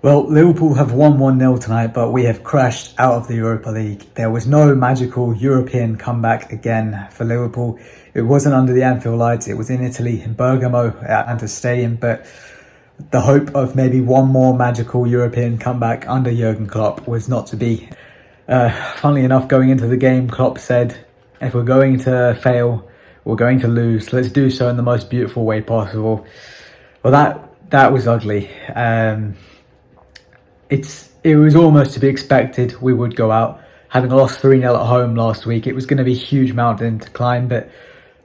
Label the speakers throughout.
Speaker 1: Well, Liverpool have won 1-0 tonight, but we have crashed out of the Europa League. There was no magical European comeback again for Liverpool. It wasn't under the Anfield lights, it was in Italy, in Bergamo at Atalanta Stadium, but the hope of maybe one more magical European comeback under Jurgen Klopp was not to be. Funnily enough, going into the game, Klopp said, if we're going to fail, we're going to lose, let's do so in the most beautiful way possible. Well, that was ugly. It was almost to be expected we would go out. Having lost 3-0 at home last week, it was going to be a huge mountain to climb. But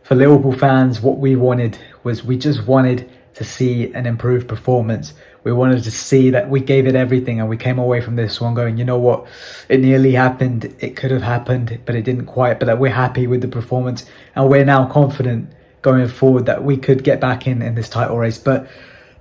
Speaker 1: for Liverpool fans, what we wanted was we just wanted to see an improved performance. We wanted to see that we gave it everything, and we came away from this one going, you know what, it nearly happened, it could have happened, but it didn't quite. But that we're happy with the performance, and we're now confident going forward that we could get back in this title race. But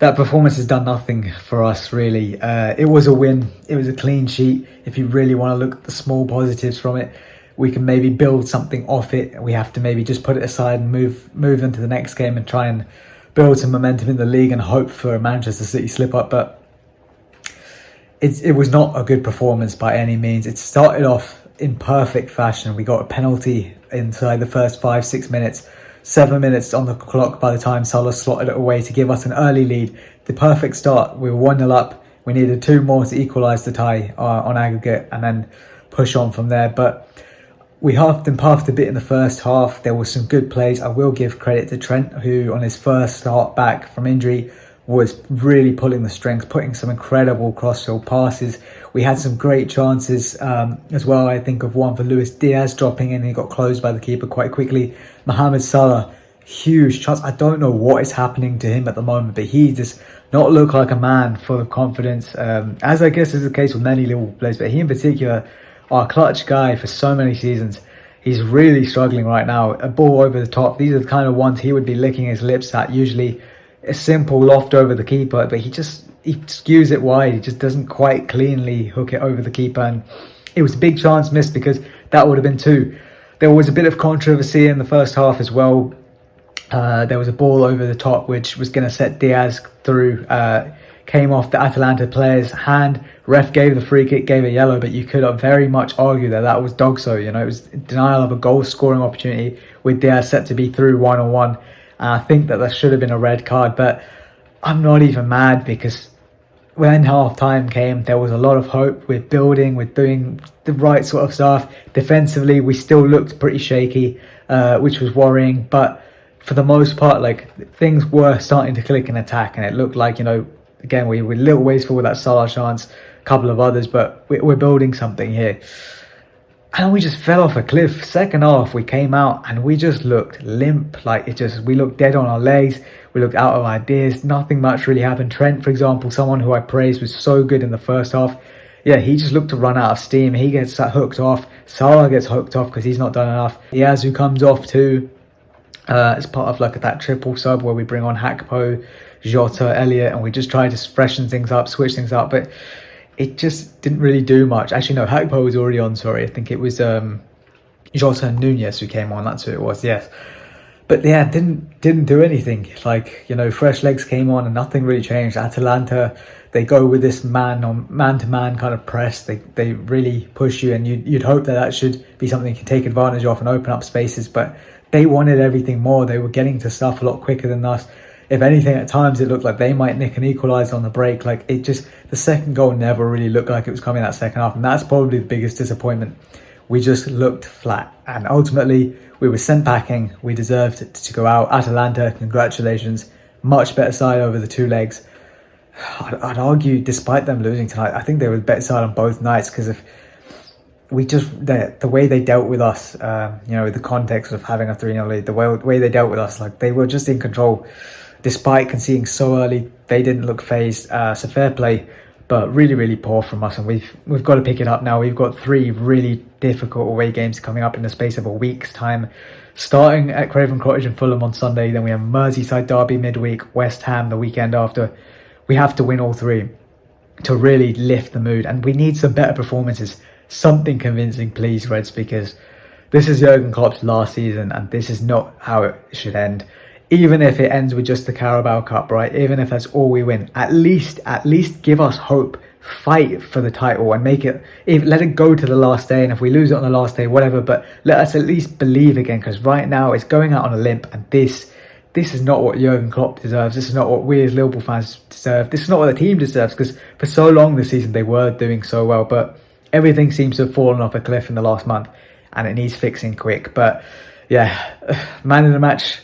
Speaker 1: that performance has done nothing for us, really. It was a win. It was a clean sheet. If you really want to look at the small positives from it, we can maybe build something off it. We have to maybe just put it aside and move into the next game and try and build some momentum in the league and hope for a Manchester City slip up. But it was not a good performance by any means. It started off in perfect fashion. We got a penalty inside the first 5-6 minutes. 7 minutes on the clock by the time Salah slotted it away to give us an early lead. The perfect start. We were 1-0 up. We needed 2 more to equalise the tie on aggregate and then push on from there. But we huffed and puffed a bit in the first half. There were some good plays. I will give credit to Trent, who on his first start back from injury was really pulling the strings, putting some incredible cross-field passes. We had some great chances as well. I think of one for Diaz dropping in. He got closed by the keeper quite quickly. Mohamed Salah, huge chance. I don't know what is happening to him at the moment, but he does not look like a man full of confidence, as I guess is the case with many Liverpool players. But he in particular, our clutch guy for so many seasons. He's really struggling right now. A ball over the top. These are the kind of ones he would be licking his lips at. Usually a simple loft over the keeper, but he skews it wide. He just doesn't quite cleanly hook it over the keeper. And it was a big chance missed, because that would have been 2. There was a bit of controversy in the first half as well. There was a ball over the top which was going to set Diaz through. Came off the Atalanta player's hand. Ref gave the free kick, gave a yellow, but you could very much argue that was dogso. You know, it was denial of a goal scoring opportunity with Diaz set to be through 1-on-1. And I think that should have been a red card, but I'm not even mad, because when half time came, there was a lot of hope. We're building, we're doing the right sort of stuff. Defensively, we still looked pretty shaky, which was worrying. But for the most part, things were starting to click in attack, and it looked like, again, we were a little ways forward with that Salah chance, a couple of others, but we're building something here. And we just fell off a cliff. Second half, we came out and we just looked limp. We looked dead on our legs. We looked out of ideas. Nothing much really happened. Trent, for example, someone who I praised, was so good in the first half. Yeah, he just looked to run out of steam. He gets hooked off. Salah gets hooked off because he's not done enough. Diaz, who comes off too, as part of that triple sub where we bring on Gakpo, Jota, Elliott, and we just try to freshen things up, switch things up. But it just didn't really do much. Actually, no, Gakpo was already on, sorry. I think it was Jota and Nunez who came on. That's who it was, yes. But yeah, didn't do anything. Fresh legs came on and nothing really changed. Atalanta, they go with this man-to-man kind of press. They really push you, and you'd hope that should be something you can take advantage of and open up spaces. But they wanted everything more. They were getting to stuff a lot quicker than us. If anything, at times it looked like they might nick and equalise on the break. The second goal never really looked like it was coming that second half. And that's probably the biggest disappointment. We just looked flat. And ultimately, we were sent packing. We deserved to go out. Atalanta, congratulations. Much better side over the 2 legs. I'd argue, despite them losing tonight, I think they were the better side on both nights, because if we the way they dealt with us, the context of having a 3-0 lead, the way they dealt with us, they were just in control. Despite conceding so early, they didn't look phased. So fair play, but really, really poor from us. And we've got to pick it up now. We've got 3 really difficult away games coming up in the space of a week's time. Starting at Craven Cottage and Fulham on Sunday. Then we have Merseyside derby midweek, West Ham the weekend after. We have to win all 3 to really lift the mood. And we need some better performances. Something convincing, please, Reds, because this is Jurgen Klopp's last season and this is not how it should end. Even if it ends with just the Carabao Cup, right? Even if that's all we win, at least give us hope fight for the title and make it, let it go to the last day, and if we lose it on the last day, whatever, but let us at least believe again, because right now it's going out on a limp, and this is not what Jurgen Klopp deserves. This is not what we as Liverpool fans deserve. This is not what the team deserves, because for so long this season they were doing so well, but everything seems to have fallen off a cliff in the last month, and it needs fixing quick. But yeah, man of the match,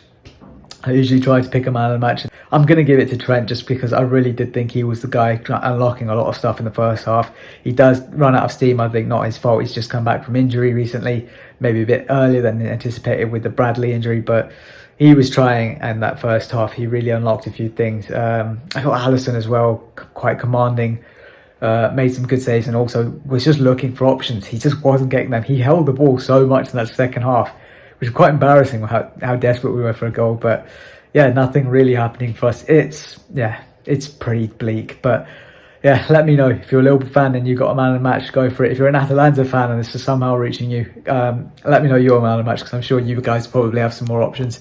Speaker 1: I usually try to pick a man of the match. I'm going to give it to Trent, just because I really did think he was the guy unlocking a lot of stuff in the first half. He does run out of steam, I think, not his fault. He's just come back from injury recently, maybe a bit earlier than anticipated with the Bradley injury, but he was trying, and that first half he really unlocked a few things. I thought Alisson as well, quite commanding, made some good saves, and also was just looking for options. He just wasn't getting them. He held the ball so much in that second half, which was quite embarrassing how desperate we were for a goal. But yeah, nothing really happening for us. It's pretty bleak. But yeah, let me know if you're a Liverpool fan and you got a man of the match, go for it. If you're an Atalanta fan and this is somehow reaching you, let me know you're a man of the match, because I'm sure you guys probably have some more options.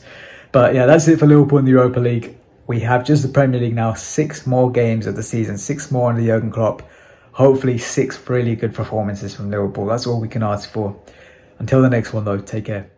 Speaker 1: But yeah, that's it for Liverpool in the Europa League. We have just the Premier League now, 6 more games of the season, 6 more under Jurgen Klopp. Hopefully 6 really good performances from Liverpool. That's all we can ask for. Until the next one though, take care.